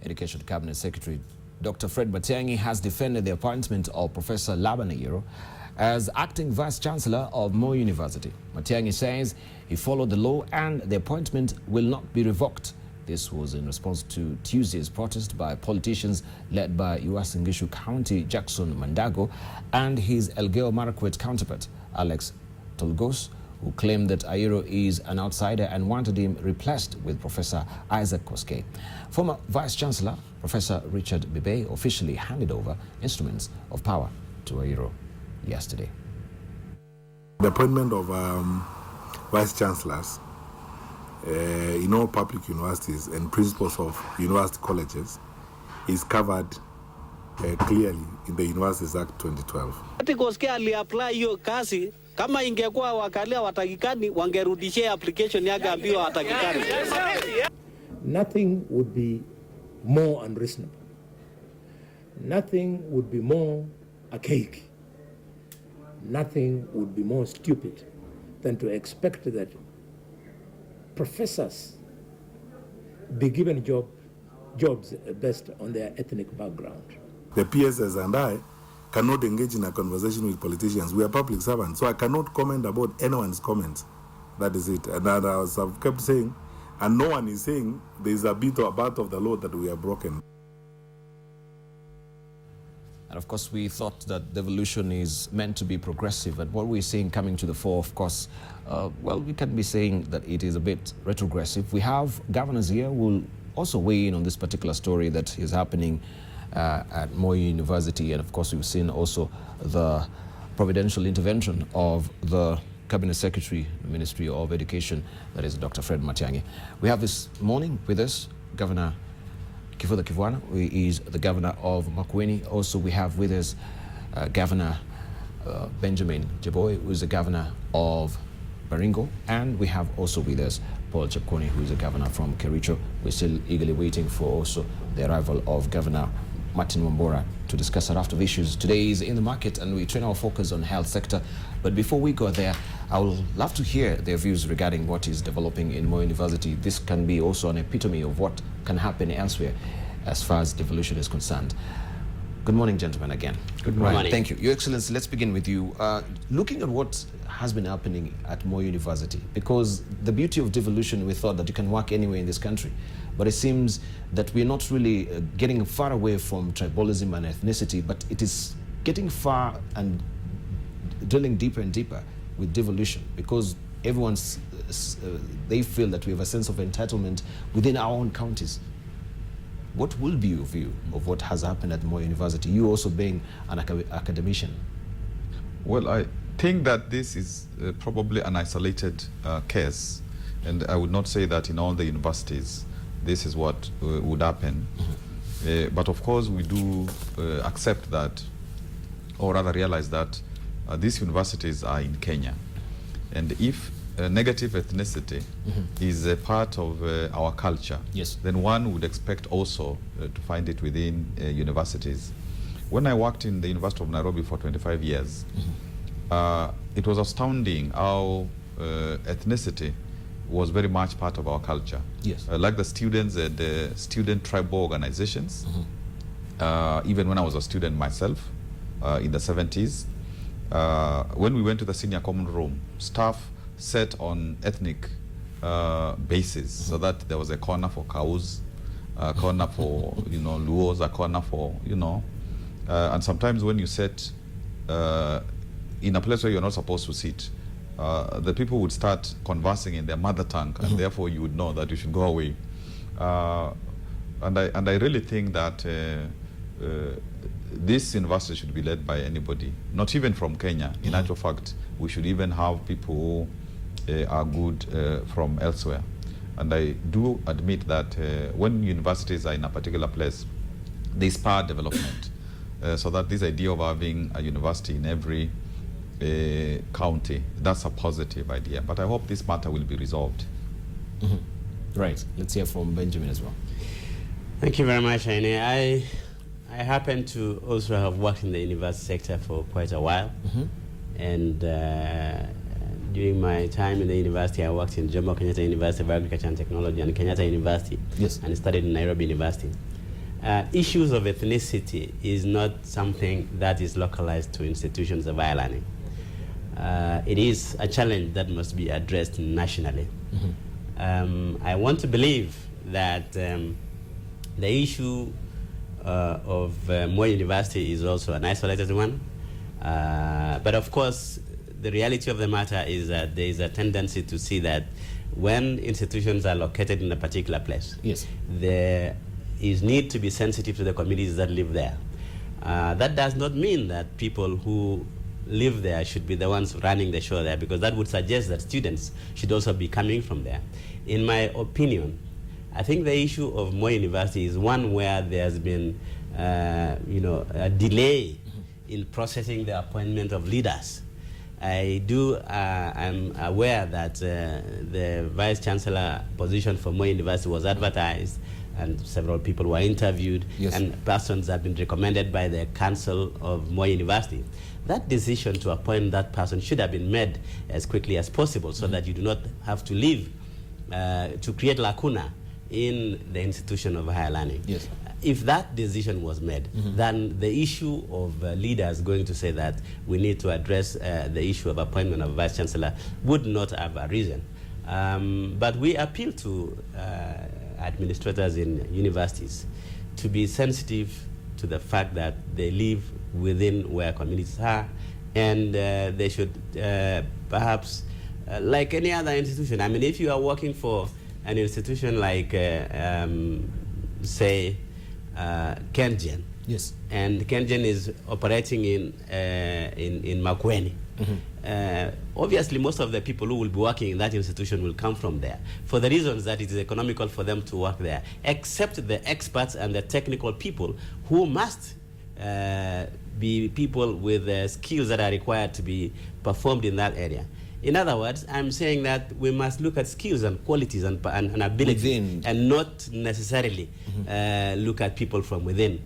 Education Cabinet Secretary Dr. Fred Matiang'i has defended the appointment of Professor Labanero as acting Vice-Chancellor of Moi University. Matiang'i says he followed the law and the appointment will not be revoked. This was in response to Tuesday's protest by politicians led by Uasin Gishu County Jackson Mandago and his Elgeyo Marakwet counterpart, Alex Tolgos, who claimed that Ayero is an outsider and wanted him replaced with Professor Isaac Koskei. Former Vice-Chancellor Professor Richard Bibey officially handed over instruments of power to Ayero yesterday. The appointment of Vice-Chancellors in all public universities and principals of university colleges is covered clearly in the Universities Act 2012. Koskei aliapply hiyo kazi, kama ingekuwa wakalia watakikani wangerudishia application yake ambayo watakikani. Nothing would be more unreasonable. Nothing would be more archaic. Nothing would be more stupid than to expect that professors be given jobs based on their ethnic background. The PSS and I cannot engage in a conversation with politicians. We are public servants, so I cannot comment about anyone's comments. That is it. And as I've kept saying, and no one is saying there is a bit or a part of the law that we have broken. And of course, we thought that devolution is meant to be progressive. And what we're seeing coming to the fore, of course, well, we can be saying that it is a bit retrogressive. We have governors here who will also weigh in on this particular story that is happening at Moi University. And of course, we've seen also the providential intervention of the Cabinet Secretary, the Ministry of Education, that is Dr. Fred Matiang'i. We have this morning with us Governor Kivutha Kibwana, who is the governor of Makueni. Also, we have with us Governor Benjamin Cheboi, who is the governor of Baringo. And we have also with us Paul Chepkwony, who is the governor from Kericho. We're still eagerly waiting for also the arrival of Governor Martin Wambora to discuss a raft of issues. Today is In the Market, and we turn our focus on health sector. But before we go there, I would love to hear their views regarding what is developing in Moi University. This can be also an epitome of what can happen elsewhere as far as devolution is concerned. Good morning, gentlemen, again. Good morning. Right, thank you. Your Excellency, let's begin with you. Looking at what has been happening at Moi University, because the beauty of devolution, we thought that you can work anywhere in this country, but it seems that we're not really getting far away from tribalism and ethnicity, but it is getting far and drilling deeper and deeper with devolution, because everyone's, they feel that we have a sense of entitlement within our own counties. What will be your view of what has happened at Moi University, you also being an academician? Well, I think that this is probably an isolated case, and I would not say that in all the universities this is what would happen. But of course we do accept that, or rather realize that these universities are in Kenya, and if negative ethnicity is a part of our culture, yes, then one would expect also to find it within universities. When I worked in the University of Nairobi for 25 years, it was astounding how ethnicity was very much part of our culture. Yes. Like the students and the student tribal organizations, even when I was a student myself in the 70s, when we went to the senior common room, staff set on ethnic basis, so that there was a corner for cows, a corner for Luos, a corner for and sometimes when you sit in a place where you're not supposed to sit, the people would start conversing in their mother tongue, and therefore you would know that you should go away. And I really think that this university should be led by anybody, not even from Kenya. In actual fact, we should even have people who are good from elsewhere. And I do admit that when universities are in a particular place, they spur development. So that this idea of having a university in every county, that's a positive idea. But I hope this matter will be resolved. Right. Let's hear from Benjamin as well. Thank you very much, Inea. I happen to also have worked in the university sector for quite a while. And during my time in the university, I worked in Jomo Kenyatta University of Agriculture and Technology and Kenyatta University, yes, and studied in Nairobi University. issues of ethnicity is not something that is localized to institutions of higher learning. It is a challenge that must be addressed nationally. I want to believe that the issue of Moi University is also an isolated one. But of course, the reality of the matter is that there is a tendency to see that when institutions are located in a particular place, yes, there is need to be sensitive to the communities that live there. That does not mean that people who live there should be the ones running the show there, because that would suggest that students should also be coming from there. In my opinion, I think the issue of Moi University is one where there's been a delay in processing the appointment of leaders. I'm aware that the Vice Chancellor position for Moi University was advertised and several people were interviewed, yes, and persons have been recommended by the Council of Moi University. That decision to appoint that person should have been made as quickly as possible, so that you do not have to leave to create lacuna in the institution of higher learning. Yes. If that decision was made, then the issue of leaders going to say that we need to address the issue of appointment of Vice Chancellor would not have arisen. But we appeal to administrators in universities to be sensitive to the fact that they live within where communities are, and they should perhaps, like any other institution, I mean, if you are working for an institution like, say, Kengen, yes, and Kengen is operating in Makueni, obviously most of the people who will be working in that institution will come from there, for the reasons that it is economical for them to work there, except the experts and the technical people who must be people with skills that are required to be performed in that area. In other words, I'm saying that we must look at skills and qualities and abilities, and not necessarily look at people from within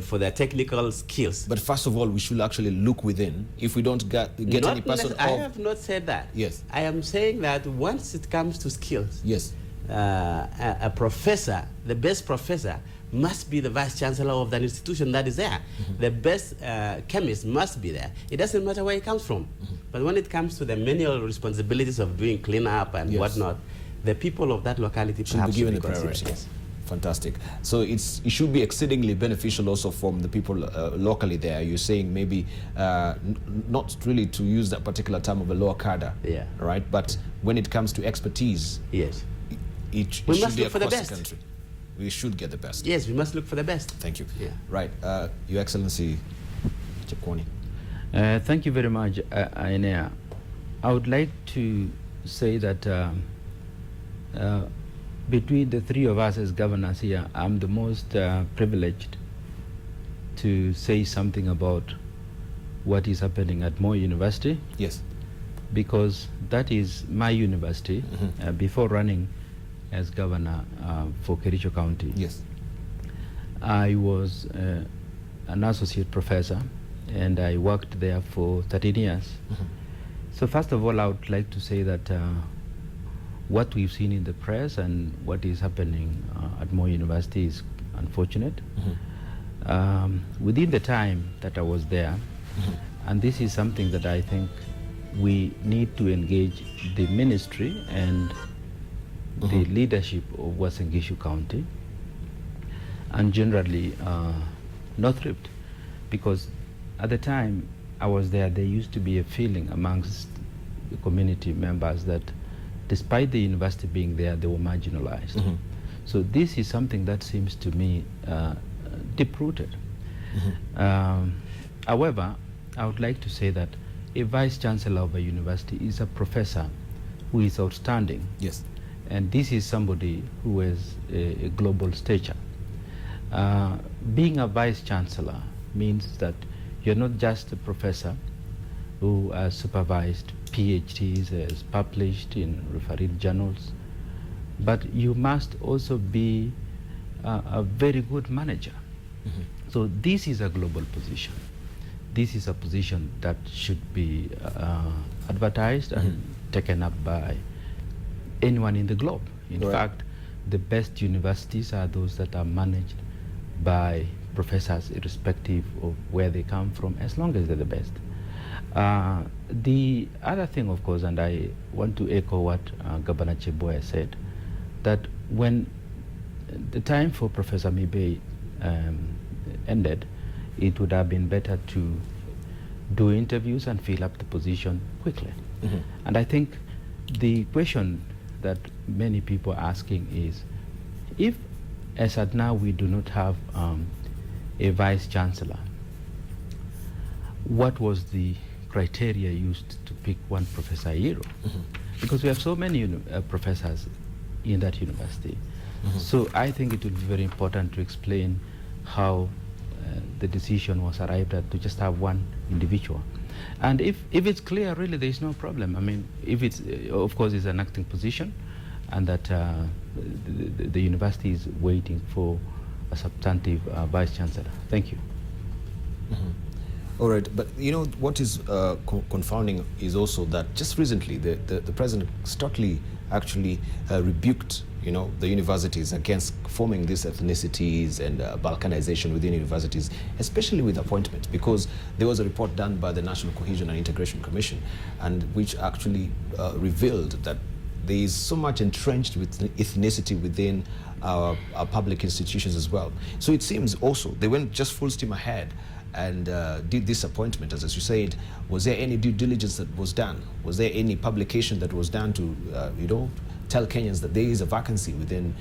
for their technical skills. But first of all, we should actually look within. If we don't get any person I have not said that. Yes. I am saying that once it comes to skills, yes, a professor, the best professor, must be the vice chancellor of that institution that is there. The best chemist must be there. It doesn't matter where he comes from. But when it comes to the manual responsibilities of doing cleanup and yes, whatnot, the people of that locality should be given a priority. Fantastic. So it should be exceedingly beneficial also from the people locally there. You're saying maybe not really to use that particular term of a lower cadre, yeah, right? But when it comes to expertise, yes, it should be across the country. We should get the best. Yes, we must look for the best. Thank you. Yeah. Right. Your Excellency, Chepkwony. Thank you very much, Inea. I would like to say that between the three of us as governors here, I'm the most privileged to say something about what is happening at Moi University. Yes. Because that is my university. Before running as governor for Kericho County, yes, I was an associate professor, and I worked there for 13 years. So first of all, I would like to say that what we've seen in the press and what is happening at Moi University is unfortunate. Within the time that I was there, and this is something that I think we need to engage the ministry and the leadership of Uasin Gishu County, and generally North Rift, because at the time I was there, there used to be a feeling amongst the community members that despite the university being there, they were marginalized. So this is something that seems to me deep-rooted. However, I would like to say that a vice chancellor of a university is a professor who is outstanding. Yes. And this is somebody who has a global stature. Being a vice chancellor means that you're not just a professor who has supervised PhDs, has published in refereed journals, but you must also be a very good manager. So this is a global position. This is a position that should be advertised and taken up by anyone in the globe. In fact, the best universities are those that are managed by professors irrespective of where they come from, as long as they're the best. The other thing, of course, and I want to echo what Governor Cheboi said, that when the time for Professor Mibei ended, it would have been better to do interviews and fill up the position quickly. Mm-hmm. And I think the question that many people are asking is, if as at now we do not have a vice chancellor, what was the criteria used to pick one professor a year? Mm-hmm. Because we have so many professors in that university. Mm-hmm. So I think it will be very important to explain how the decision was arrived at to just have one individual. And if it's clear, really, there is no problem. I mean, if it's, of course, it's an acting position, and that the university is waiting for a substantive vice chancellor. Thank you. Mm-hmm. All right, but you know what is confounding is also that just recently the president starkly actually rebuked the universities against forming these ethnicities and balkanization within universities, especially with appointments, because there was a report done by the National Cohesion and Integration Commission, and which actually revealed that there is so much entrenched with ethnicity within our public institutions as well. So it seems also they went just full steam ahead and did this appointment. As you said, was there any due diligence that was done? Was there any publication that was done to, tell Kenyans that there is a vacancy within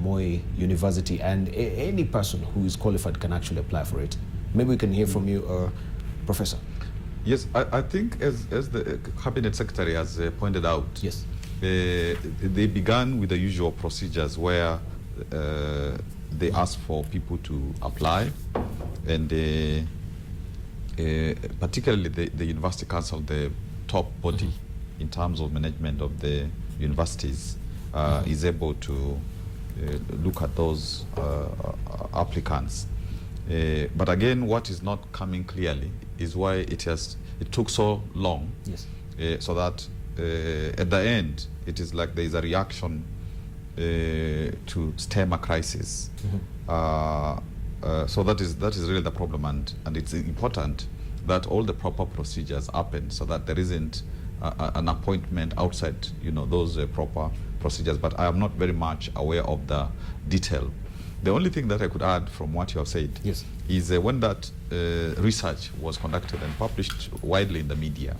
Moi University and any person who is qualified can actually apply for it? Maybe we can hear from you, Professor. Yes, I think as the Cabinet Secretary has pointed out, yes, they began with the usual procedures where they ask for people to apply, and particularly the University Council, the top body in terms of management of the universities, is able to look at those applicants. But again, what is not coming clearly is why it took so long. Yes. So that at the end, it is like there is a reaction to stem a crisis. Mm-hmm. So that is really the problem, and it's important that all the proper procedures happen so that there isn't an appointment outside those proper procedures. But I am not very much aware of the detail. The only thing that I could add from what you have said, yes, is when that research was conducted and published widely in the media,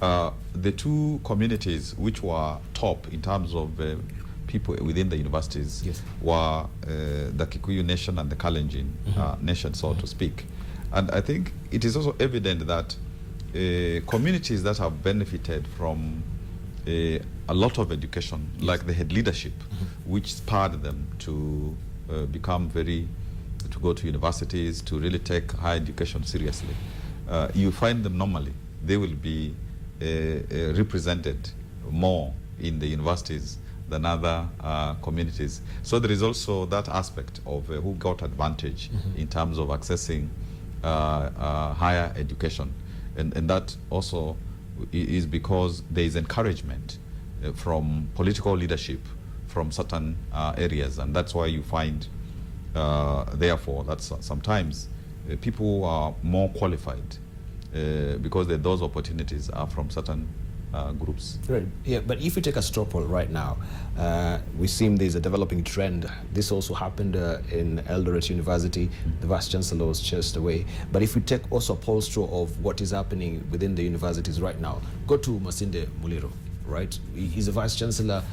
mm-hmm, the two communities which were top in terms of people within the universities, yes, were the Kikuyu nation and the Kalenjin, mm-hmm, nation, so, mm-hmm, to speak. And I think it is also evident that communities that have benefited from a lot of education, yes, like the head leadership, mm-hmm, which spurred them to to go to universities, to really take higher education seriously, you find them normally, they will be represented more in the universities than other communities. So there is also that aspect of who got advantage, mm-hmm, in terms of accessing higher education. And that also is because there is encouragement from political leadership from certain areas. And that's why you find, therefore, that sometimes people who are more qualified because those opportunities are from certain groups. Right. Yeah, but if you take a straw poll right now, we see there's a developing trend. This also happened in Eldoret University. The vice chancellor was chased away. But if we take also a poll straw of what is happening within the universities right now, go to Masinde Muliro, right? He's a vice chancellor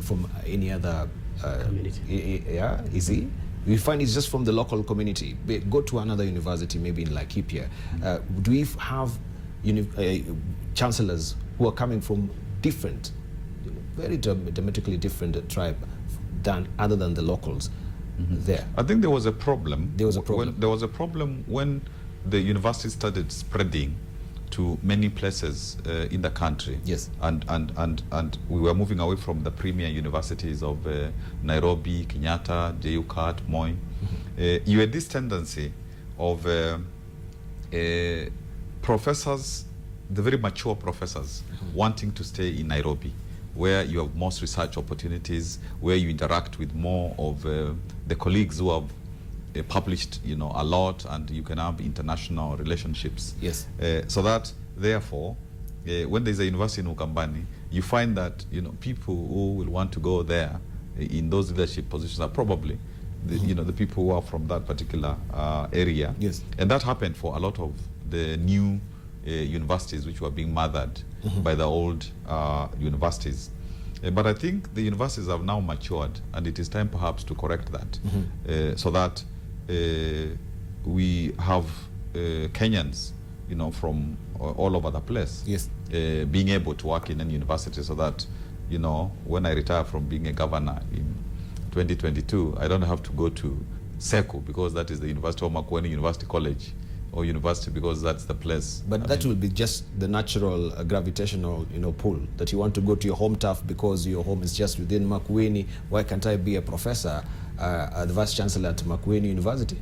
from any other community. Yeah, is he? We find it's just from the local community. Go to another university, maybe in Laikipia. Do we have chancellors who are coming from different, very dramatically different tribe other than the locals, mm-hmm, there? I think there was a problem. There was a problem. There was a problem when the university started spreading to many places in the country. Yes. And we were moving away from the premier universities of Nairobi, Kenyatta, JUCAT, Moi. Mm-hmm. You had this tendency of professors, the very mature professors, mm-hmm, wanting to stay in Nairobi, where you have most research opportunities, where you interact with more of the colleagues who have published, a lot, and you can have international relationships. Yes. So that, therefore, when there's a university in Ukambani, you find that, people who will want to go there in those leadership positions are probably the people who are from that particular area. Yes. And that happened for a lot of the new universities which were being mothered by the old universities. But I think the universities have now matured, and it is time perhaps to correct that, so that we have Kenyans, from all over the place, Yes. Being able to work in any university, so that, when I retire from being a governor in 2022, I don't have to go to SECU, because that is the University of Makueni University College, or university, because that's the place. But that will be just the natural gravitational, pull, that you want to go to your home turf because your home is just within Makueni. Why can't I be a professor, the vice chancellor at Makueni University?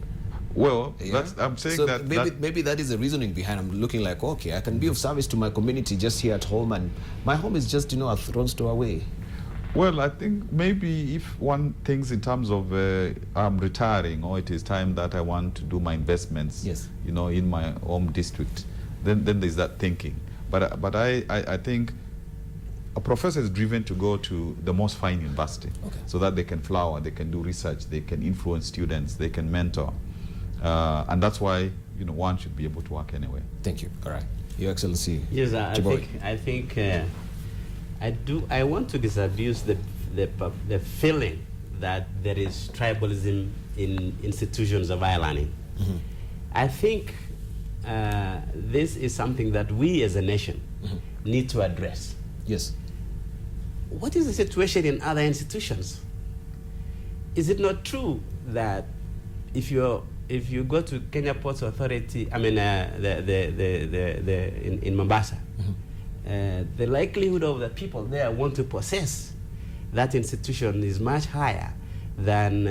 Well, Yeah. I'm saying so that maybe that is the reasoning behind. I'm looking like, okay, I can be of service to my community just here at home, and my home is just, a throne's throw away. Well, I think maybe if one thinks in terms of I'm retiring, or it is time that I want to do my investments, Yes. in my home district, then there's that thinking. But I think a professor is driven to go to the most fine university, Okay. so that they can flower, they can do research, they can influence students, they can mentor, and that's why one should be able to work anywhere. Thank you. All right, Your Excellency. Yes, Cheboi. I think I want to disabuse the feeling that there is tribalism in institutions of higher learning. I think this is something that we as a nation need to address. Yes. What is the situation in other institutions? Is it not true that if you go to Kenya Ports Authority, in Mombasa, the likelihood of the people there want to possess that institution is much higher than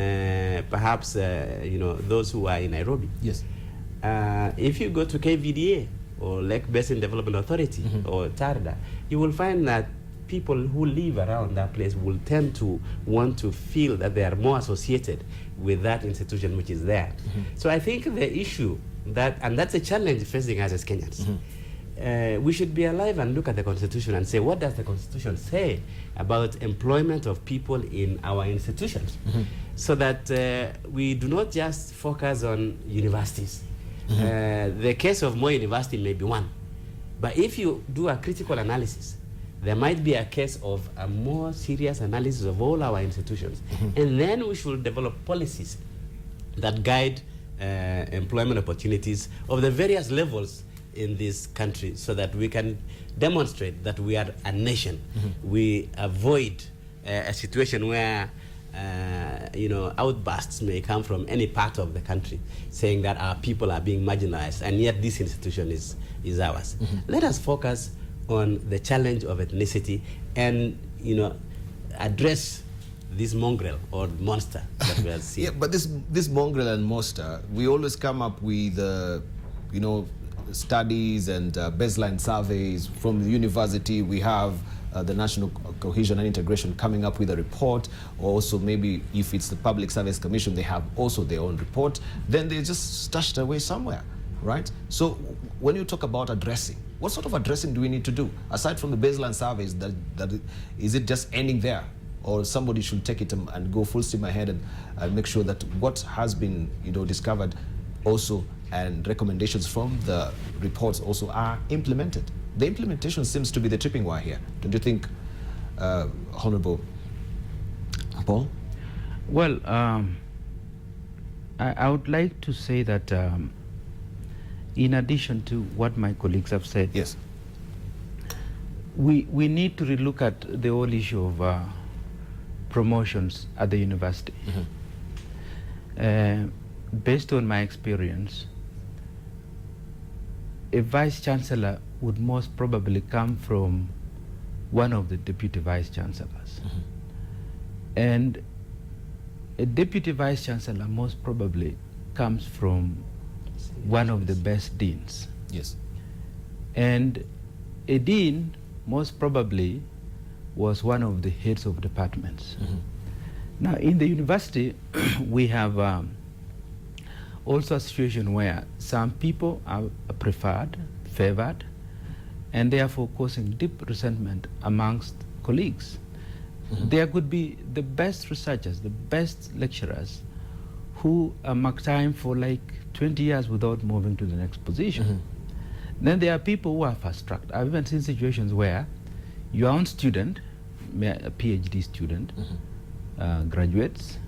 perhaps those who are in Nairobi. Yes. If you go to KVDA or Lake Basin Development Authority or TARDA, you will find that people who live around that place will tend to want to feel that they are more associated with that institution which is there. So I think the issue and that's a challenge facing us as Kenyans. We should be alive and look at the Constitution and say, what does the Constitution say about employment of people in our institutions? So that we do not just focus on universities. The case of Moi University may be one. But if you do a critical analysis, there might be a case of a more serious analysis of all our institutions. And then we should develop policies that guide employment opportunities of the various levels in this country, so that we can demonstrate that we are a nation. We avoid a situation where outbursts may come from any part of the country saying that our people are being marginalized, and yet this institution is ours. Let us focus on the challenge of ethnicity and address this mongrel or monster that we are seeing. Yeah, but this mongrel and monster, we always come up with studies and baseline surveys from the university. We have the National Cohesion and Integration coming up with a report, or also maybe if it's the Public Service Commission, they have also their own report. Then they just stashed away somewhere, right? So when you talk about addressing, what sort of addressing do we need to do? Aside from the baseline surveys, is it just ending there? Or somebody should take it and go full steam ahead and make sure that what has been discovered also, and recommendations from the reports also are implemented. The implementation seems to be the tripping wire here. Don't you think, Honorable Paul? Well, I would like to say that in addition to what my colleagues have said, Yes. we need to relook at the whole issue of promotions at the university. Based on my experience, a vice chancellor would most probably come from one of the deputy vice chancellors. And a deputy vice chancellor most probably comes from one of the best deans. Yes. And a dean most probably was one of the heads of departments. Now, in the university, we have also a situation where some people are preferred, favored, and therefore causing deep resentment amongst colleagues. There could be the best researchers, the best lecturers who mark time for like 20 years without moving to the next position. Then there are people who are fast-tracked. I've even seen situations where your own student, a PhD student, graduates,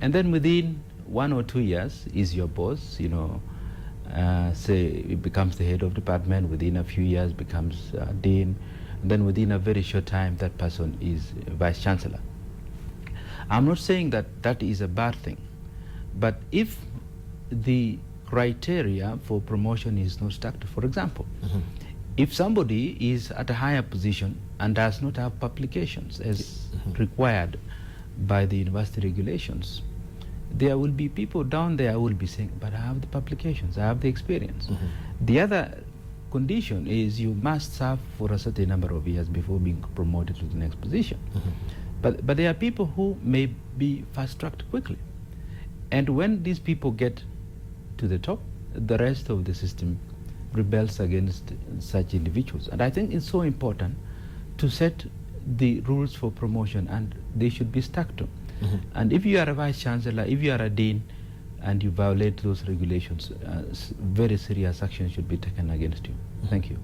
and then within 1 or 2 years is your boss, you know, say it becomes the head of department, within a few years becomes dean, and then within a very short time that person is vice chancellor. I'm not saying that that is a bad thing, but if the criteria for promotion is not stuck to, for example, if somebody is at a higher position and does not have publications as required by the university regulations, there will be people down there who will be saying, but I have the publications, I have the experience. The other condition is you must serve for a certain number of years before being promoted to the next position. But there are people who may be fast-tracked quickly. And when these people get to the top, the rest of the system rebels against such individuals. And I think it's so important to set the rules for promotion, and they should be stuck to. And if you are a vice chancellor, if you are a dean, and you violate those regulations, very serious action should be taken against you. Thank you.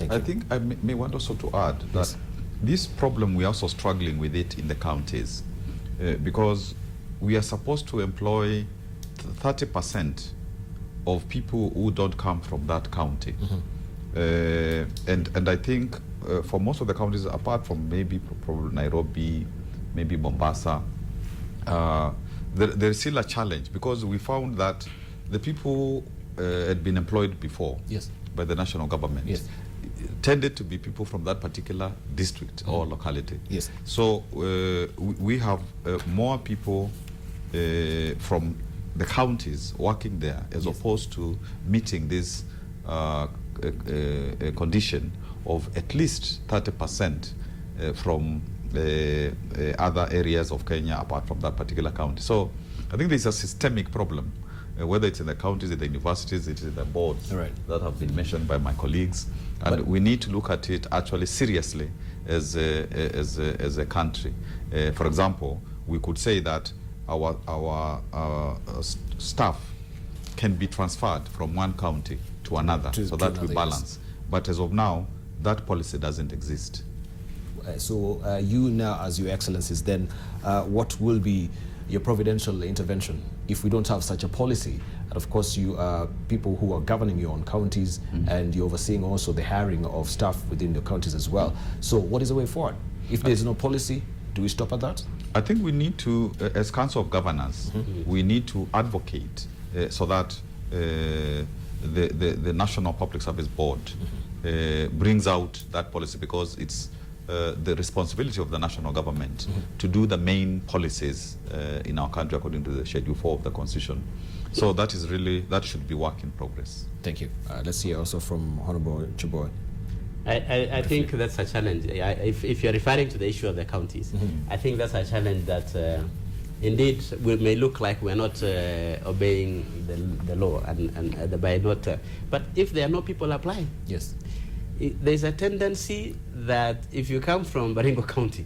I think I may want also to add that this problem, we are also struggling with it in the counties, because we are supposed to employ 30% of people who don't come from that county. And I think for most of the counties, apart from maybe probably Nairobi, maybe Mombasa, there is still a challenge, because we found that the people had been employed before by the national government tended to be people from that particular district or locality. So we have more people from the counties working there, as opposed to meeting this condition of at least 30% from other areas of Kenya apart from that particular county. So I think there's a systemic problem, whether it's in the counties, in the universities, it's in the boards that have been mentioned by my colleagues. And we need to look at it actually seriously as a country. For example, we could say that our staff can be transferred from one county to another, so that we balance. But as of now, that policy doesn't exist. So you now, as your excellencies, then what will be your providential intervention if we don't have such a policy? And of course, you are people who are governing your own counties, and you're overseeing also the hiring of staff within your counties as well. So what is the way forward? If there's no policy, do we stop at that? I think we need to, as Council of Governors, we need to advocate so that the National Public Service Board brings out that policy, because it's the responsibility of the national government to do the main policies in our country according to the Schedule 4 of the Constitution. So that is really, that should be work in progress. Thank you. Let's hear also from Honorable Cheboi. I think that's a challenge. If you're referring to the issue of the counties, I think that's a challenge that indeed we may look like we're not obeying the law and by not. But if there are no people applying, there's a tendency that if you come from Baringo County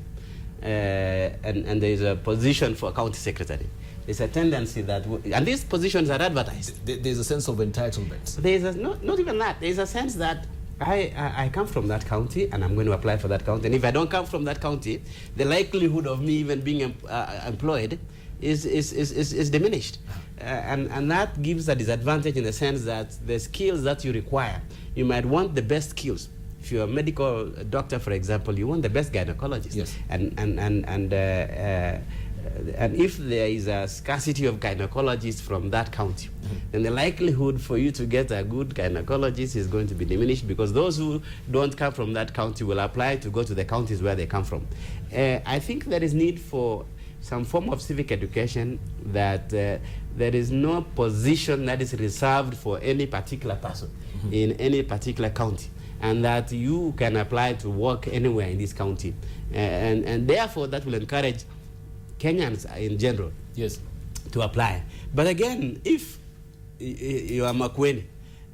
and there's a position for a county secretary, there's a tendency that, and these positions are advertised. There's a sense of entitlement. There's not even that. There's a sense that I come from that county and I'm going to apply for that county. And if I don't come from that county, the likelihood of me even being employed is diminished. And that gives a disadvantage in the sense that the skills that you require, you might want the best skills. If you're a medical doctor, for example, you want the best gynecologist. And if there is a scarcity of gynecologists from that county, then the likelihood for you to get a good gynecologist is going to be diminished, because those who don't come from that county will apply to go to the counties where they come from. I think there is need for some form of civic education, that there is no position that is reserved for any particular person in any particular county, and that you can apply to work anywhere in this county. And therefore, that will encourage Kenyans in general to apply. But again, if you are Makueni,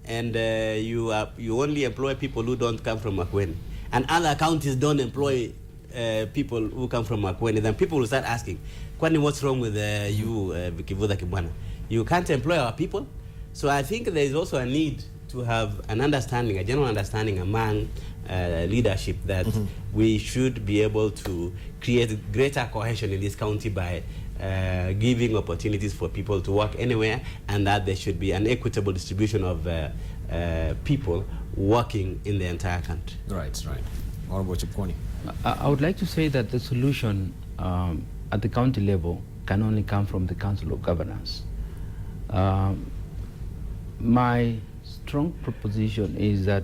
and you only employ people who don't come from Makueni, and other counties don't employ people who come from Makueni, then people will start asking, Kwani, what's wrong with you, Kivutha Kibwana? You can't employ our people? So I think there is also a need to have an understanding, a general understanding among leadership that we should be able to create greater cohesion in this county by giving opportunities for people to work anywhere, and that there should be an equitable distribution of people working in the entire country. Right. Honorable Chepkwony. I would like to say that the solution at the county level can only come from the Council of Governors. My strong proposition is that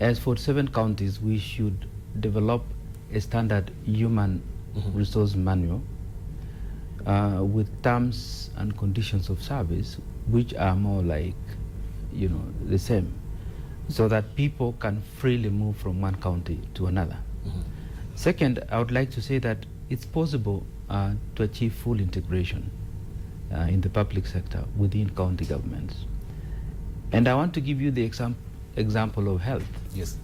as for 7 counties, we should develop a standard human resource manual with terms and conditions of service which are more like, the same, so that people can freely move from one county to another. Second, I would like to say that it's possible to achieve full integration in the public sector within county governments. And I want to give you the example of health. Yes.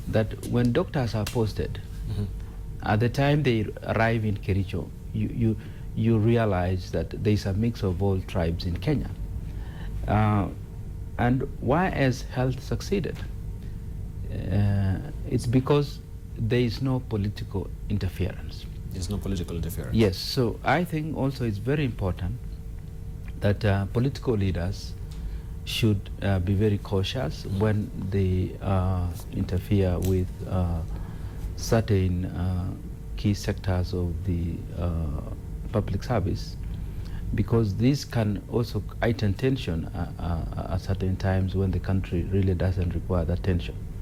That when doctors are posted, at the time they arrive in Kericho, you realize that there's a mix of all tribes in Kenya. And why has health succeeded? It's because there is no political interference. There's no political interference. Yes, so I think also it's very important that political leaders should be very cautious when they interfere with certain key sectors of the public service, because this can also heighten tension at certain times when the country really doesn't require that tension.